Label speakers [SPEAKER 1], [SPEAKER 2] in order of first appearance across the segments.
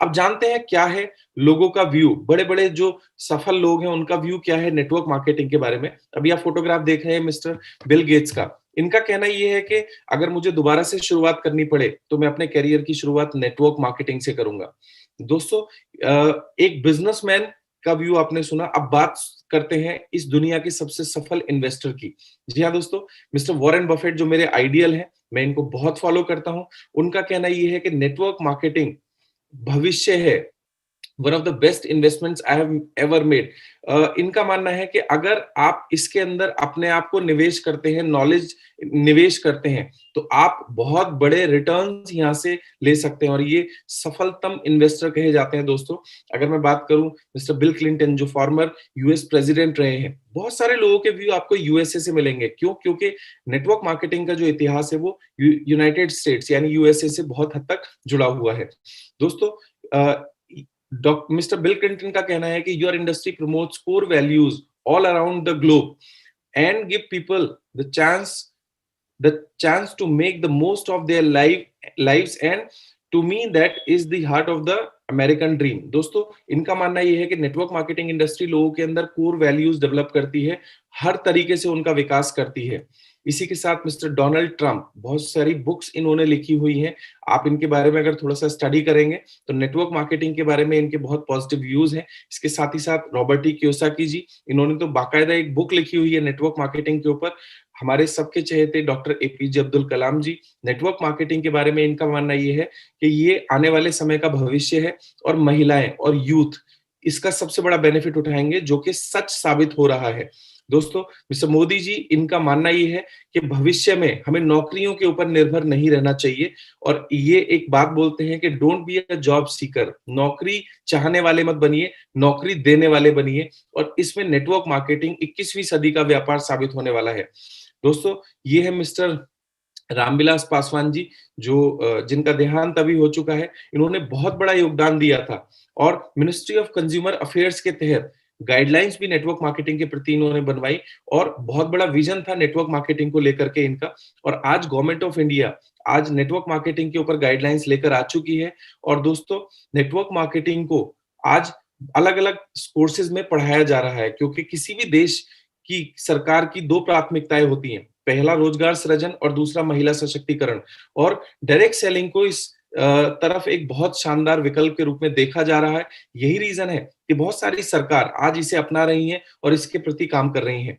[SPEAKER 1] अब जानते हैं क्या है लोगों का व्यू, बड़े-बड़े जो सफल लोग हैं उनका व्यू क्या है नेटवर्क मार्केटिंग के बारे में। अभी आप फोटोग्राफ देख रहे हैं मिस्टर बिल गेट्स का। इनका कहना ये है कि अगर मुझे दोबारा से शुरुआत करनी पड़े, तो मैं अपने करियर की शुरुआत नेटवर्क मार्केटिंग से करूँगा। दोस्तों एक बिज़नेसमैन का व्यू आपने सुना, अब बात करते हैं इस दुनिया के सबसे सफल इन्वेस्टर की। जी हाँ दोस्तों, मिस्टर वॉरेन बफेट जो मेरे आइडियल हैं, मैं इनको बहुत फॉलो करता हूँ। उनका कहना ये है कि नेटवर्क मार्केटिंग भविष्य है, one of the best investments I have ever made. इनका मानना है कि अगर आप इसके अंदर अपने आप को निवेश करते हैं, नॉलेज निवेश करते हैं, तो आप बहुत बड़े रिटर्न्स यहाँ से ले सकते हैं और ये सफलतम इन्वेस्टर कहे जाते हैं दोस्तों। अगर मैं बात करूं मिस्टर बिल क्लिंटन जो फॉर्मर यूएस प्रेसिडेंट रहे हैं, बहुत सारे लोगों के व्यू आपको यूएसए से मिलेंगे। क्यों? क्योंकि नेटवर्क मार्केटिंग का जो इतिहास है वो यूनाइटेड स्टेट्स यानी यूएसए से बहुत हद तक जुड़ा हुआ है। दोस्तों मिस्टर बिल क्लिंटन का कहना है कि your industry promotes core values all around the globe and give people the chance to make the most of their lives, and to me that is the heart of the American dream. दोस्तों इनका मानना यह है कि network marketing industry लोगों के अंदर core values develop करती है, हर तरीके से उनका विकास करती है। इसी के साथ मिस्टर डोनाल्ड ट्रंप, बहुत सारी बुक्स इन्होंने लिखी हुई हैं, आप इनके बारे में अगर थोड़ा सा स्टडी करेंगे तो नेटवर्क मार्केटिंग के बारे में इनके बहुत पॉजिटिव व्यूज हैं। इसके साथ ही साथ रॉबर्ट टी कियोसाकी जी, इन्होंने तो बाकायदा एक बुक लिखी हुई है नेटवर्क मार्केटिंग के ऊपर। हमारे सबके चहेते डॉक्टर एपीजे अब्दुल कलाम जी, नेटवर्क मार्केटिंग के बारे में इनका मानना ये है कि ये आने वाले समय का भविष्य है और महिलाएं और यूथ इसका सबसे बड़ा बेनिफिट उठाएंगे, जो कि सच साबित हो रहा है। दोस्तों मिस्टर मोदी जी, इनका मानना ये है कि भविष्य में हमें नौकरियों के ऊपर निर्भर नहीं रहना चाहिए और ये एक बात बोलते हैं कि don't be a job seeker, नौकरी चाहने वाले मत बनिए, नौकरी देने वाले बनिए। और इसमें नेटवर्क मार्केटिंग 21वीं सदी का व्यापार साबित होने वाला है। दोस्तों ये है मिस्टर रामविलास पासवान जी, जो जिनका देहांत अभी हो चुका है। इन्होंने बहुत बड़ा योगदान दिया था और मिनिस्ट्री ऑफ कंज्यूमर अफेयर्स के तहत गाइडलाइंस भी नेटवर्क मार्केटिंग के प्रति इन्होंने बनवाई और बहुत बड़ा विजन था नेटवर्क मार्केटिंग को लेकर के इनका। और आज गवर्नमेंट ऑफ इंडिया आज नेटवर्क मार्केटिंग के ऊपर गाइडलाइंस लेकर आ चुकी है। और दोस्तों नेटवर्क मार्केटिंग को आज अलग-अलग कोर्सेज में पढ़ाया जा रहा है, क्योंकि किसी भी देश की सरकार की दो प्राथमिकताएं होती हैं, पहला रोजगार सृजन और दूसरा महिला सशक्तिकरण। और डायरेक्ट सेलिंग को इस तरफ एक बहुत शानदार विकल्प के रूप में देखा जा रहा है। यही रीजन है कि बहुत सारी सरकार आज इसे अपना रही हैं और इसके प्रति काम कर रही हैं।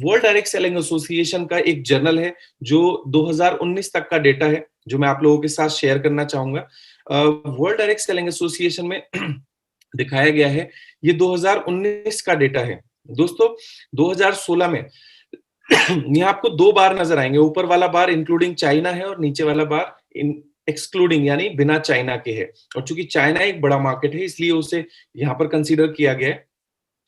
[SPEAKER 1] वर्ल्ड डायरेक्ट सेलिंग एसोसिएशन का एक जर्नल है जो 2019 तक का डेटा है, जो मैं आप लोगों के साथ शेयर करना चाहूंगा। वर्ल्ड डायरेक्ट सेलिंग एसोसिएशन में दिखाया गया है, ये 2019 का डेटा है। दोस्तों 2016 में यहाँ आपको दो बार नजर आएंगे, ऊपर वाला बार इंक्लूडिंग चाइना है और नीचे वाला बार एक्सक्लूडिंग यानी बिना चाइना के है। और चूंकि चाइना एक बड़ा मार्केट है इसलिए उसे यहाँ पर कंसीडर किया गया है।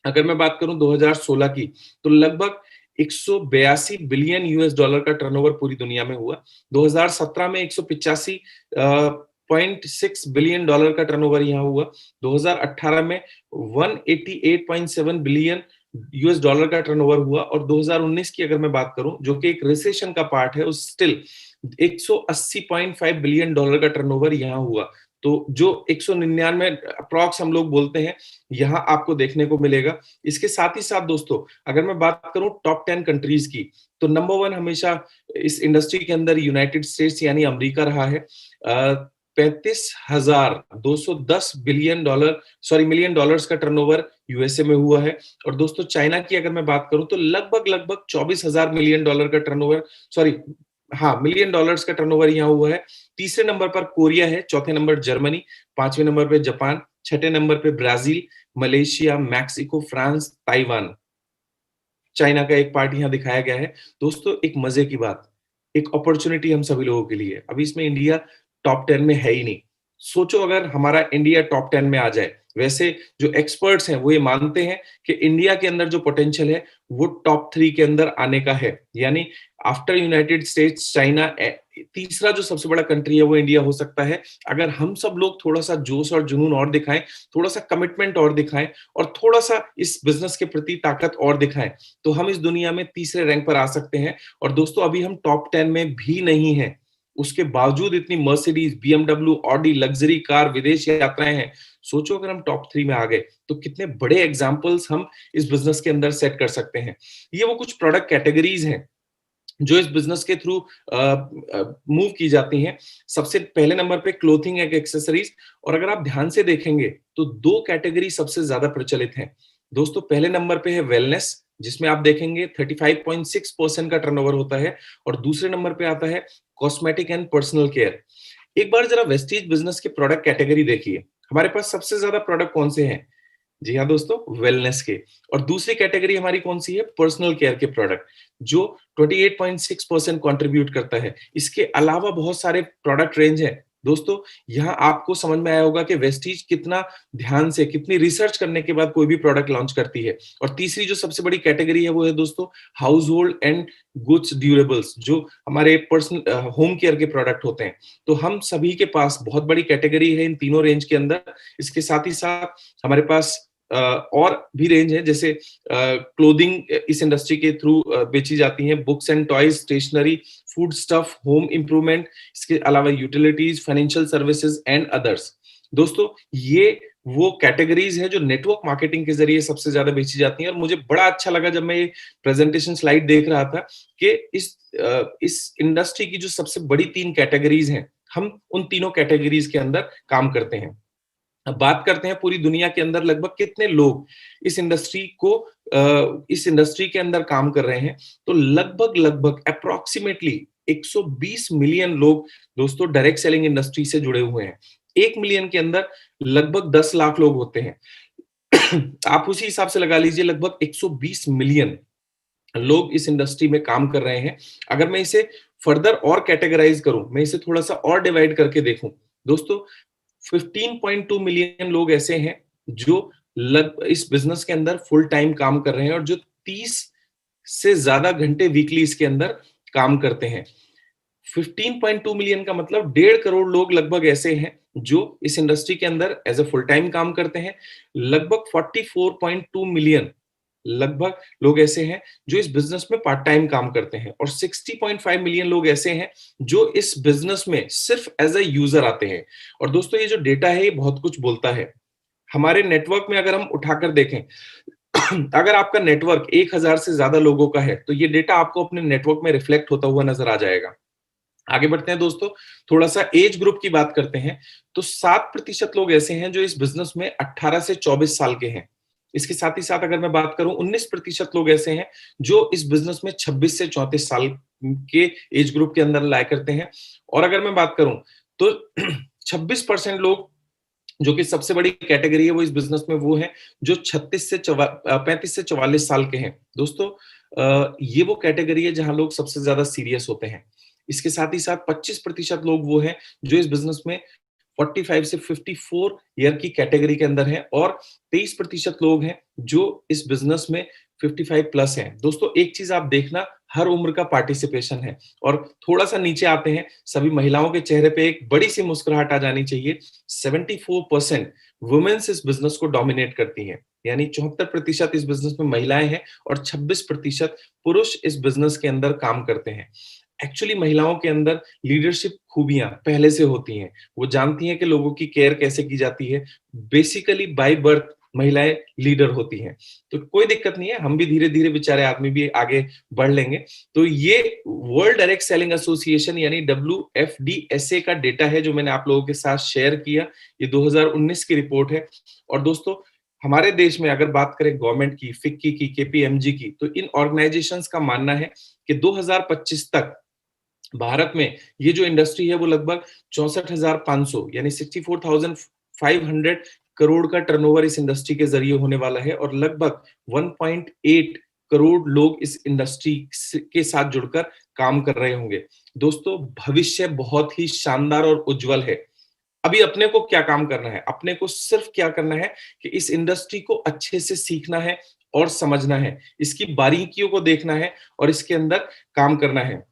[SPEAKER 1] अगर मैं बात करूं 2016 की, तो लगभग 182 बिलियन यूएस डॉलर का टर्नओवर पूरी दुनिया में हुआ। 2017 में 185.6 बिलियन डॉलर का टर्नओवर यहाँ हुआ। 2018 में 188.7 बिलियन यूएस डॉलर का टर्नओवर हुआ। और 2019 की अगर मैं बात करूं, जो कि एक रिसेशन का पार्ट है, उस स्टिल 180.5 बिलियन डॉलर का टर्नओवर यहाँ हुआ। तो जो 199 अप्रॉक्स हम लोग बोलते हैं, यहाँ आपको देखने को मिलेगा। इसके साथ ही साथ दोस्तों अगर मैं बात करूं टॉप 10 कंट्रीज की, तो नंबर 1 हमेशा इस इंडस्ट्री के अंदर यूनाइटेड स्टेट्स यानी अमेरिका रहा है। 35,210 मिलियन डॉलर्स का टर्नओवर यूएसए में हुआ है। और दोस्तों चाइना की अगर मैं बात करूं तो लगभग 24,000 मिलियन डॉलर का टर्नओवर, मिलियन डॉलर्स का टर्नओवर यहाँ हुआ है। तीसरे नंबर पर कोरिया है, चौथे नंबर जर्मनी, पांचवें नंबर पे जापान, छठे नंबर पे Brazil, Malaysia, Mexico, France, Taiwan. China का एक पार्ट यहाँ दिखाया गया है। दोस्तों एक मजे की बात, एक अपॉर्चुनिटी हम सभी लोगों के लिए, अभी इसमें इंडिया टॉप 10 में है ही नहीं। सोचो अगर हमारा इंडिया टॉप 10 में आ जाए। वैसे जो एक्सपर्ट्स हैं वो ये मानते हैं कि इंडिया के अंदर जो पोटेंशियल है वो टॉप 3 के अंदर आने का है, यानी आफ्टर यूनाइटेड स्टेट्स चाइना तीसरा जो सबसे बड़ा कंट्री है वो इंडिया हो सकता है, अगर हम सब लोग थोड़ा सा जोश और जुनून और दिखाएं, थोड़ा सा कमिटमेंट और दिखाएं और थोड़ा सा इस बिजनेस के प्रति ताकत और दिखाएं, तो हम इस दुनिया में तीसरे रैंक पर आ सकते हैं। और दोस्तों अभी हम टॉप 10 में भी नहीं है। उसके बावजूद इतनी Mercedes, BMW, Audi, luxury car, विदेश यात्राएं हैं। सोचो अगर हम टॉप 3 में आ गए तो कितने बड़े एग्जाम्पल्स हम इस बिजनेस के अंदर सेट कर सकते हैं। ये वो कुछ प्रोडक्ट कैटेगरीज हैं जो इस बिजनेस के थ्रू मूव की जाती हैं। सबसे पहले नंबर पे क्लोथिंग एंड एक्सेसरीज, और अगर आप ध्यान से देखेंगे तो दो कैटेगरी सबसे ज्यादा प्रचलित हैं। दोस्तों पहले नंबर पे है वेलनेस, जिसमें आप देखेंगे 35.6% का टर्नओवर होता है, और दूसरे नंबर पे आता है कॉस्मेटिक एंड पर्सनल केयर। एक बार जरा वेस्टीज बिजनेस के प्रोडक्ट कैटेगरी देखिए, हमारे पास सबसे ज्यादा प्रोडक्ट कौन से हैं? जी हाँ दोस्तों, वेलनेस के। और दूसरी कैटेगरी हमारी कौन सी है? पर्सनल केयर के प्रोडक्ट, जो 28.6% कंट्रीब्यूट करता है। इसके अलावा बहुत सारे प्रोडक्ट रेंज है। दोस्तों यहाँ आपको समझ में आया होगा कि वेस्टीज कितना ध्यान से, कितनी रिसर्च करने के बाद कोई भी प्रोडक्ट लॉन्च करती है। और तीसरी जो सबसे बड़ी कैटेगरी है वो है दोस्तों house hold and goods durables, जो हमारे पर्सनल होम केयर के प्रोडक्ट होते हैं। तो हम सभी के पास बहुत बड़ी कैटेगरी है इन तीनों रेंज के अंदर। इसके साथ ही साथ हमारे पास और भी रेंज है, जैसे क्लोथिंग इस इंडस्ट्री के थ्रू बेची जाती है, books and toys, stationery, food stuff, home improvement, इसके अलावा utilities, financial services and others. दोस्तों ये वो कैटेगरीज है जो नेटवर्क मार्केटिंग के जरिए सबसे ज्यादा बेची जाती हैं। और मुझे बड़ा अच्छा लगा जब मैं ये प्रेजेंटेशन स्लाइड देख रहा था कि इस इंडस्ट्री की जो सबसे बड़ी 3 कैटेगरीज हैं, हम उन तीनों कैटेगरीज के अंदर काम करते हैं। अब बात करते हैं पूरी दुनिया के अंदर लगभग कितने लोग इस इंडस्ट्री के अंदर काम कर रहे हैं। तो लगभग अप्रोक्सीमेटली 120 मिलियन लोग दोस्तों डायरेक्ट सेलिंग इंडस्ट्री से जुड़े हुए हैं। 1 मिलियन के अंदर लगभग 10 लाख लोग होते हैं। आप उसी हिसाब से लगा लीजिए, लगभग 120 मिलियन लोग इस इंडस्ट्री में काम कर रहे हैं। अगर मैं इसे फर्दर और कैटेगराइज करूं, मैं इसे थोड़ा सा और डिवाइड करके देखूं, दोस्तों 15.2 मिलियन लोग ऐसे हैं जो इस बिजनेस के अंदर फुल टाइम काम कर रहे हैं और जो 30 से ज्यादा घंटे वीकली इसके अंदर काम करते हैं। 15.2 मिलियन का मतलब 1.5 करोड़ लोग लगभग ऐसे हैं जो इस इंडस्ट्री के अंदर एज ए फुल टाइम काम करते हैं। लगभग 44.2 मिलियन लगभग लोग ऐसे हैं जो इस बिजनेस में पार्ट टाइम काम करते हैं, और 60.5 मिलियन लोग ऐसे हैं जो इस बिजनेस में सिर्फ एज अ यूजर आते हैं। और दोस्तों ये जो डेटा है ये बहुत कुछ बोलता है। हमारे नेटवर्क में अगर हम उठाकर देखें, अगर आपका नेटवर्क 1000 से ज्यादा लोगों का है तो ये डेटा आपको अपने नेटवर्क में रिफ्लेक्ट होता हुआ नजर आ जाएगा। आगे बढ़ते हैं दोस्तों, थोड़ा सा एज ग्रुप की बात करते हैं। तो 7% लोग ऐसे हैं जो इस बिजनेस में 18 से 24 साल के हैं। इसके साथ ही साथ अगर मैं बात करूं, 19% लोग ऐसे हैं जो इस बिजनेस में 26 से 34 साल के एज ग्रुप के अंदर लाया करते हैं। और अगर मैं बात करूं तो 26% लोग, जो कि सबसे बड़ी कैटेगरी है वो इस बिजनेस में, वो है जो 35 से 44 साल के हैं। दोस्तों ये वो कैटेगरी है जहां लोग सबसे ज्यादा सीरियस होते हैं। इसके साथ ही साथ 25% लोग वो हैं जो इस बिजनेस में 45 से 54 ईयर की कैटेगरी के अंदर है, और 23% लोग हैं जो इस बिजनेस में 55 प्लस हैं। दोस्तों एक चीज आप देखना, हर उम्र का पार्टिसिपेशन है। और थोड़ा सा नीचे आते हैं, सभी महिलाओं के चेहरे पे एक बड़ी सी मुस्कुराहट आ जानी चाहिए। 74% वुमेन्स इस बिजनेस को डोमिनेट करती हैं, यानी 74% इस बिजनेस में महिलाएं हैं और 26% पुरुष इस बिजनेस के अंदर काम करते हैं। एक्चुअली महिलाओं के अंदर लीडरशिप खूबियां पहले से होती हैं, वो जानती हैं कि लोगों की केयर कैसे की जाती है। बेसिकली बाय बर्थ महिलाएं लीडर होती हैं, तो कोई दिक्कत नहीं है, हम भी धीरे धीरे बेचारे आदमी भी आगे बढ़ लेंगे। तो ये वर्ल्ड डायरेक्ट सेलिंग एसोसिएशन यानी WFDSA का डेटा है जो मैंने आप लोगों के साथ शेयर किया। ये 2019 की रिपोर्ट है। और दोस्तों हमारे देश में अगर बात करें गवर्नमेंट की, फिक्की की, KPMG की, तो इन ऑर्गेनाइजेशंस का मानना है कि 2025 तक भारत में ये जो इंडस्ट्री है वो लगभग 64,500 यानी 64,500 करोड़ का टर्नओवर इस इंडस्ट्री के जरिए होने वाला है, और लगभग 1.8 करोड़ लोग इस इंडस्ट्री के साथ जुड़कर काम कर रहे होंगे। दोस्तों भविष्य बहुत ही शानदार और उज्जवल है। अभी अपने को क्या काम करना है? अपने को सिर्फ क्या करना है कि इस इंडस्ट्री को अच्छे से सीखना है और समझना है, इसकी बारीकियों को देखना है और इसके अंदर काम करना है।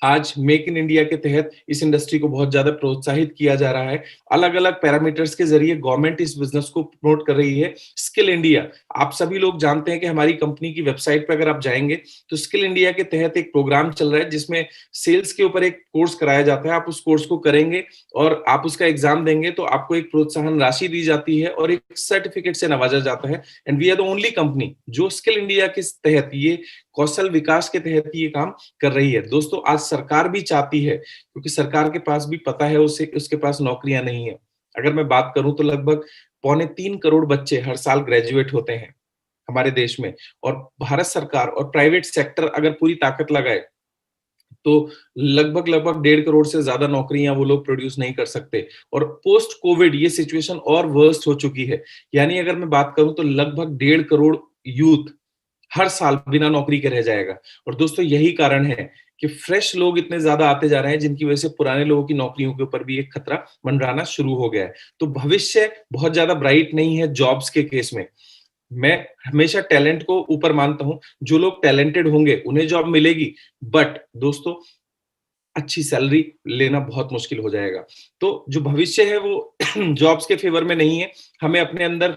[SPEAKER 1] आज मेक इन इंडिया के तहत इस इंडस्ट्री को बहुत ज्यादा प्रोत्साहित किया जा रहा है। अलग अलग पैरामीटर्स के जरिए गवर्नमेंट इस बिजनेस को प्रमोट कर रही है। स्किल इंडिया, आप सभी लोग जानते हैं कि हमारी कंपनी की वेबसाइट पे अगर आप जाएंगे तो स्किल इंडिया के तहत एक प्रोग्राम चल रहा है जिसमें सेल्स के ऊपर एक कोर्स कराया जाता है। आप उस कोर्स को करेंगे और आप उसका एग्जाम देंगे तो आपको एक प्रोत्साहन राशि दी जाती है और एक सर्टिफिकेट से नवाजा जाता है। And we are the only company जो स्किल इंडिया के तहत, ये कौशल विकास के तहत ये काम कर रही है। दोस्तों आज सरकार भी चाहती है, क्योंकि सरकार के पास भी पता है उसे उसके पास नौकरियां नहीं है। अगर मैं बात करूं तो लगभग 3.25 करोड़ बच्चे हर साल ग्रेजुएट होते हैं हमारे देश में, और भारत सरकार और प्राइवेट सेक्टर अगर पूरी ताकत लगाए तो लगभग लगभग 1.5 करोड़ से ज्यादा नौकरियां वो लोग प्रोड्यूस नहीं कर सकते। और पोस्ट कोविड ये सिचुएशन और वर्स्ट हो चुकी है, यानी अगर मैं बात करूं तो लगभग 1.5 करोड़ यूथ हर साल बिना नौकरी के रह जाएगा। और दोस्तों यही कारण है कि फ्रेश लोग इतने ज्यादा आते जा रहे हैं, जिनकी वजह से पुराने लोगों की नौकरियों के ऊपर भी एक खतरा मंडराना शुरू हो गया है। तो भविष्य बहुत ज्यादा ब्राइट नहीं है जॉब्स के केस में। मैं हमेशा टैलेंट को ऊपर मानता हूं। जो लोग टैलेंटेड होंगे उन्हें जॉब मिलेगी, बट दोस्तों अच्छी सैलरी लेना बहुत मुश्किल हो जाएगा। तो जो भविष्य है वो जॉब्स के फेवर में नहीं है। हमें अपने अंदर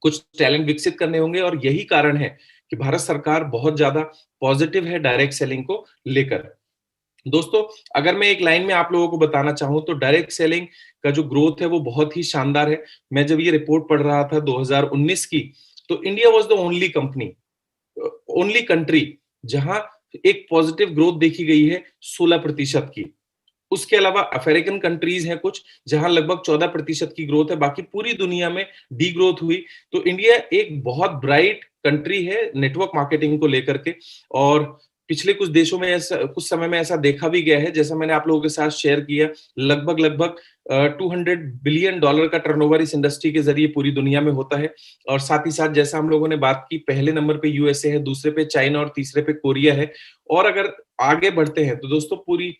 [SPEAKER 1] कुछ टैलेंट विकसित करने होंगे, और यही कारण है कि भारत सरकार बहुत ज्यादा पॉजिटिव है डायरेक्ट सेलिंग को लेकर। दोस्तों अगर मैं एक लाइन में आप लोगों को बताना चाहूं तो डायरेक्ट सेलिंग का जो ग्रोथ है वो बहुत ही शानदार है। मैं जब ये रिपोर्ट पढ़ रहा था 2019 की, तो India was the only company, only country जहां एक पॉजिटिव ग्रोथ देखी गई है 16% की। उसके अलावा अफ्रीकन कंट्रीज हैं कुछ जहां लगभग 14% की ग्रोथ है, बाकी पूरी दुनिया में डी ग्रोथ हुई। तो इंडिया एक बहुत ब्राइट कंट्री है नेटवर्क मार्केटिंग को लेकर के। और पिछले कुछ देशों में ऐसा, कुछ समय में ऐसा देखा भी गया है, जैसा मैंने आप लोगों के साथ शेयर किया, लगभग लगभग $200 बिलियन का टर्नओवर इस इंडस्ट्री के जरिए पूरी दुनिया में होता है। और साथ ही साथ जैसा हम लोगों ने बात की, पहले नंबर पे यूएसए है, दूसरे पे चाइना और तीसरे पे कोरिया है। और अगर आगे बढ़ते हैं तो दोस्तों पूरी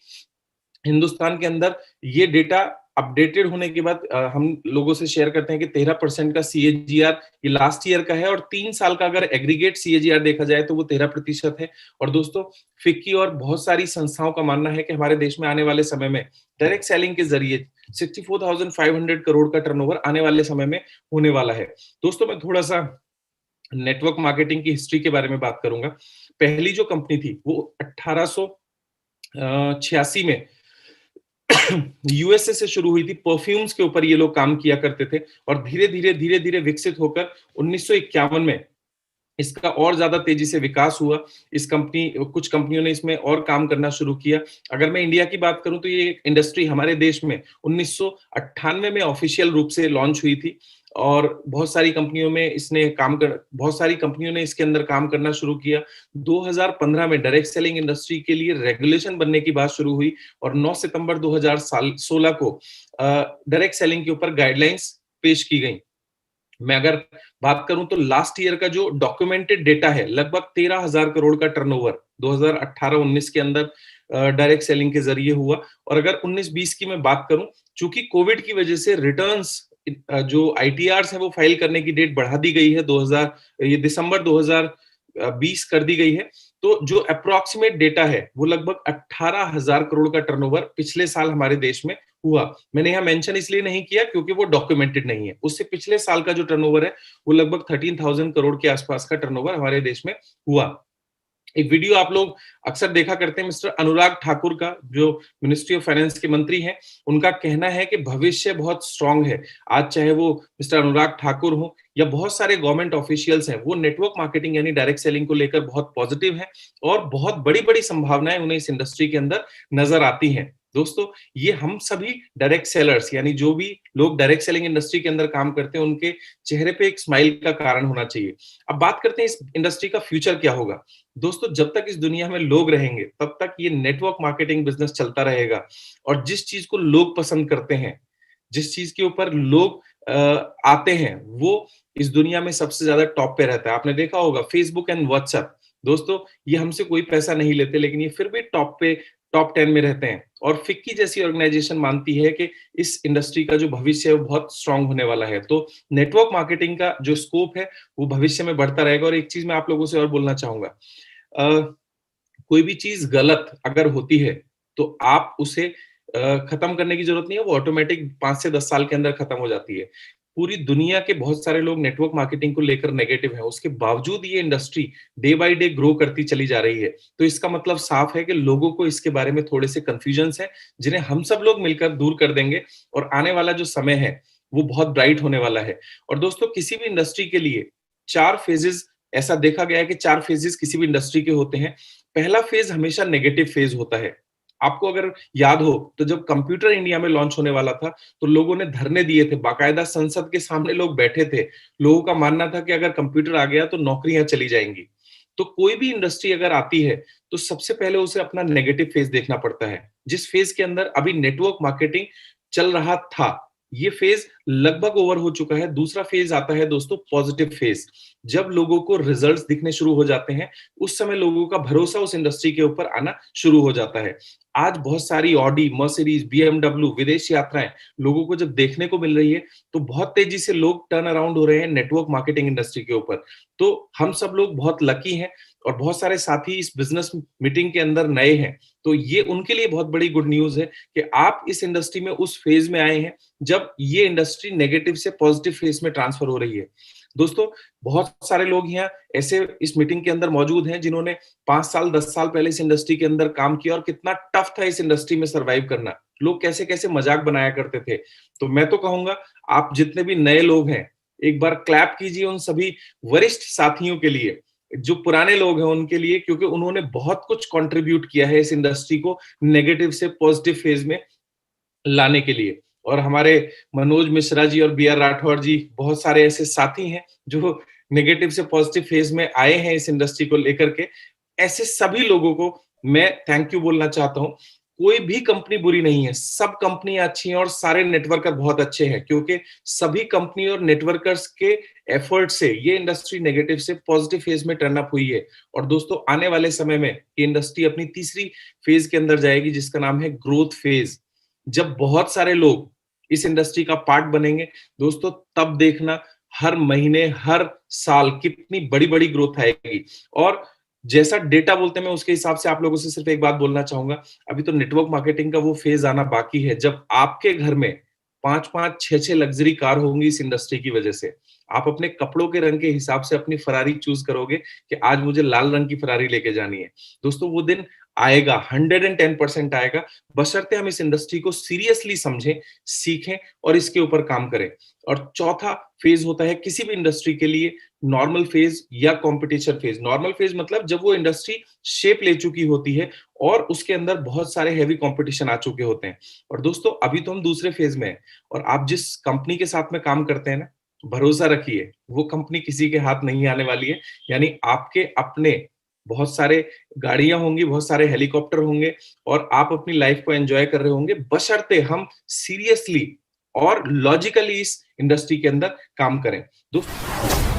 [SPEAKER 1] हिंदुस्तान के अंदर ये डेटा अपडेटेड होने के बाद हम लोगों से शेयर करते हैं कि 13% का सीएजीआर ये लास्ट ईयर का है, और 3 साल का अगर एग्रीगेट सीएजीआर देखा जाए तो वो 13% है। और दोस्तों फिक्की और बहुत सारी संस्थाओं का मानना है कि हमारे देश में आने वाले समय में डायरेक्ट सेलिंग के जरिए 64,500 करोड़ का टर्नओवर आने वाले समय में होने वाला है। दोस्तों मैं थोड़ा सा नेटवर्क मार्केटिंग की हिस्ट्री के बारे में बात करूंगा। पहली जो कंपनी थी वो 1886 में यूएसए से शुरू हुई थी। परफ्यूम्स के ऊपर ये लोग काम किया करते थे, और धीरे धीरे विकसित होकर 1951 में इसका और ज्यादा तेजी से विकास हुआ। कुछ कंपनियों ने इसमें और काम करना शुरू किया। अगर मैं इंडिया की बात करूं तो ये इंडस्ट्री हमारे देश में 1998 में ऑफिशियल रूप से लॉन्च हुई थी, और बहुत सारी कंपनियों ने इसके अंदर काम करना शुरू किया। 2015 में डायरेक्ट सेलिंग इंडस्ट्री के लिए रेगुलेशन बनने की बात शुरू हुई, और 9 सितंबर 2016 को डायरेक्ट सेलिंग के ऊपर गाइडलाइंस पेश की गई। मैं अगर बात करूं तो लास्ट ईयर का जो डॉक्यूमेंटेड डेटा है, लगभग 13,000 करोड़ का टर्नओवर 2018-19 के अंदर डायरेक्ट सेलिंग के जरिए हुआ। और अगर 19-20 की मैं बात करूं, चूंकि कोविड की वजह से रिटर्न्स जो आईटीआर्स है वो फाइल करने की डेट बढ़ा दी गई है, ये दिसंबर 2020 कर दी गई है। तो जो अप्रोक्सीमेट डेटा है वो लगभग 18,000 करोड़ का टर्नओवर पिछले साल हमारे देश में हुआ। मैंने यहाँ मेंशन इसलिए नहीं किया क्योंकि वो डॉक्यूमेंटेड नहीं है। उससे पिछले साल का जो टर्नओवर है वो लगभग 13,000 करोड़ के आसपास का टर्नओवर हमारे देश में हुआ। एक वीडियो आप लोग अक्सर देखा करते हैं मिस्टर अनुराग ठाकुर का, जो मिनिस्ट्री ऑफ फाइनेंस के मंत्री हैं। उनका कहना है कि भविष्य बहुत स्ट्रांग है। आज चाहे वो मिस्टर अनुराग ठाकुर हो या बहुत सारे गवर्नमेंट ऑफिशियल्स हैं, वो नेटवर्क मार्केटिंग यानी डायरेक्ट सेलिंग को लेकर बहुत पॉजिटिव हैं, और बहुत बड़ी बड़ी संभावनाएं उन्हें इस इंडस्ट्री के अंदर नजर आती हैं। दोस्तों ये हम सभी डायरेक्ट सेलर्स, यानी जो भी लोग डायरेक्ट सेलिंग इंडस्ट्री के अंदर काम करते हैं, उनके चेहरे पे एक स्माइल का कारण होना चाहिए। अब बात करते हैं इस इंडस्ट्री का फ्यूचर क्या होगा। दोस्तों जब तक इस दुनिया में लोग रहेंगे तब तक ये नेटवर्क मार्केटिंग बिजनेस चलता रहेगा। और जिस चीज को लोग पसंद करते हैं, जिस चीज के ऊपर लोग आते हैं, वो इस दुनिया में सबसे ज्यादा टॉप पे रहता है। आपने देखा होगा फेसबुक एंड व्हाट्सएप, दोस्तों ये हमसे कोई पैसा नहीं लेते, लेकिन ये फिर भी टॉप 10 में रहते हैं। और फिक्की जैसी ऑर्गेनाइजेशन मानती है कि इस इंडस्ट्री का जो भविष्य है वो बहुत स्ट्रांग होने वाला है। तो नेटवर्क मार्केटिंग का जो स्कोप है वो भविष्य में बढ़ता रहेगा। और एक चीज मैं आप लोगों से और बोलना चाहूंगा, कोई भी चीज गलत अगर होती है तो आप उसे खत्म करने की जरूरत नहीं है, वो ऑटोमेटिक 5 से 10 साल के अंदर खत्म हो जाती है। पूरी दुनिया के बहुत सारे लोग नेटवर्क मार्केटिंग को लेकर नेगेटिव हैं, उसके बावजूद ये industry day by day grow करती चली जा रही है। तो इसका मतलब साफ है कि लोगों को इसके बारे में थोड़े से कंफ्यूजन्स हैं, जिन्हें हम सब लोग मिलकर दूर कर देंगे और आने वाला जो समय है वो बहुत ब्राइट होने वाला है। और दोस्तों, किसी भी इंडस्ट्री के लिए 4 फेजेस, ऐसा देखा गया है कि 4 फेजेस किसी भी इंडस्ट्री के होते हैं। पहला फेज हमेशा नेगेटिव फेज होता है। आपको अगर याद हो तो जब कंप्यूटर इंडिया में लॉन्च होने वाला था, तो लोगों ने धरने दिए थे, बाकायदा संसद के सामने लोग बैठे थे। लोगों का मानना था कि अगर कंप्यूटर आ गया तो नौकरियां चली जाएंगी। तो कोई भी इंडस्ट्री अगर आती है, तो सबसे पहले उसे अपना नेगेटिव फेज देखना पड़ता है। जिस फेज के अंदर अभी नेटवर्क मार्केटिंग चल रहा था, ये फेज लगभग ओवर हो चुका है। दूसरा फेज आता है दोस्तों, पॉजिटिव फेज। जब लोगों को रिजल्ट्स दिखने शुरू हो जाते हैं, उस समय लोगों का भरोसा उस इंडस्ट्री के ऊपर आना शुरू हो जाता है। आज बहुत सारी ऑडी, मर्सिडीज, बीएमडब्ल्यू विदेश यात्राएं लोगों को जब देखने को मिल रही है, तो बहुत तेजी से लोग टर्न अराउंड हो रहे हैं नेटवर्क मार्केटिंग इंडस्ट्री के ऊपर। तो हम सब लोग बहुत लकी हैं, और बहुत सारे साथी इस बिजनेस मीटिंग के अंदर नए हैं। तो ये उनके लिए बहुत बड़ी गुड न्यूज है कि आप इस इंडस्ट्री में उस फेज में आए हैं जब ये इंडस्ट्री नेगेटिव से पॉजिटिव फेज में ट्रांसफर हो रही है। दोस्तों, बहुत सारे लोग यहाँ ऐसे इस मीटिंग के अंदर मौजूद हैं जिन्होंने 5 साल 10 साल पहले इस इंडस्ट्री के अंदर काम किया, और कितना टफ था इस इंडस्ट्री में सरवाइव करना। लोग कैसे कैसे मजाक बनाया करते थे। तो मैं तो कहूंगा, आप जितने भी नए लोग हैं, एक बार क्लैप कीजिए उन सभी वरिष्ठ साथियों के लिए, जो पुराने लोग हैं उनके लिए, क्योंकि उन्होंने बहुत कुछ कंट्रीब्यूट किया है इस इंडस्ट्री को नेगेटिव से पॉजिटिव फेज में लाने के लिए। और हमारे मनोज मिश्रा जी और बी आर राठौर जी, बहुत सारे ऐसे साथी हैं जो नेगेटिव से पॉजिटिव फेज में आए हैं इस इंडस्ट्री को लेकर के। ऐसे सभी लोगों को मैं थैंक यू बोलना चाहता हूं। कोई भी कंपनी बुरी नहीं है, सब कंपनियां अच्छी हैं और सारे नेटवर्कर बहुत अच्छे हैं, क्योंकि सभी कंपनी और नेटवर्कर्स के एफर्ट से ये इंडस्ट्री नेगेटिव से पॉजिटिव फेज में टर्न अप हुई है। और दोस्तों, आने वाले समय में ये इंडस्ट्री अपनी तीसरी फेज के अंदर जाएगी, जिसका नाम है ग्रोथ फेज। जब बहुत सारे लोग इस इंडस्ट्री का पार्ट बनेंगे दोस्तों, तब देखना हर महीने हर साल कितनी बड़ी बड़ी ग्रोथ आएगी। और जैसा डेटा बोलते हैं, मैं उसके हिसाब से आप लोगों से सिर्फ एक बात बोलना चाहूंगा। अभी तो नेटवर्क मार्केटिंग का वो फेज आना बाकी है जब आपके घर में 5 5 6 6 लग्जरी कार होंगी इस इंडस्ट्री की वजह से। आप अपने कपड़ों के रंग के हिसाब से अपनी फरारी चूज करोगे कि आज मुझे लाल रंग की फरारी लेके जानी है। दोस्तों, वो दिन आएगा, 110% आएगा, बशर्ते हम इस इंडस्ट्री को सीरियसली समझें, सीखें और इसके ऊपर काम करें। और चौथा फेज होता है किसी भी इंडस्ट्री के लिए नॉर्मल फेज या कंपटीशन फेज। नॉर्मल फेज मतलब जब वो इंडस्ट्री शेप ले चुकी होती है और उसके अंदर बहुत सारे हैवी कंपटीशन आ चुके होते हैं। और दोस्तों, अभी तो हम दूसरे फेज में हैं, और आप जिस कंपनी के साथ में काम करते हैं ना, भरोसा रखिए वो कंपनी किसी के हाथ नहीं आने वाली है। यानी आपके अपने बहुत सारे गाड़ियां होंगी, बहुत सारे हेलीकॉप्टर होंगे, और आप अपनी लाइफ को एंजॉय कर रहे होंगे, बशर्ते हम सीरियसली और लॉजिकली इस इंडस्ट्री के अंदर काम करें। दोस्तों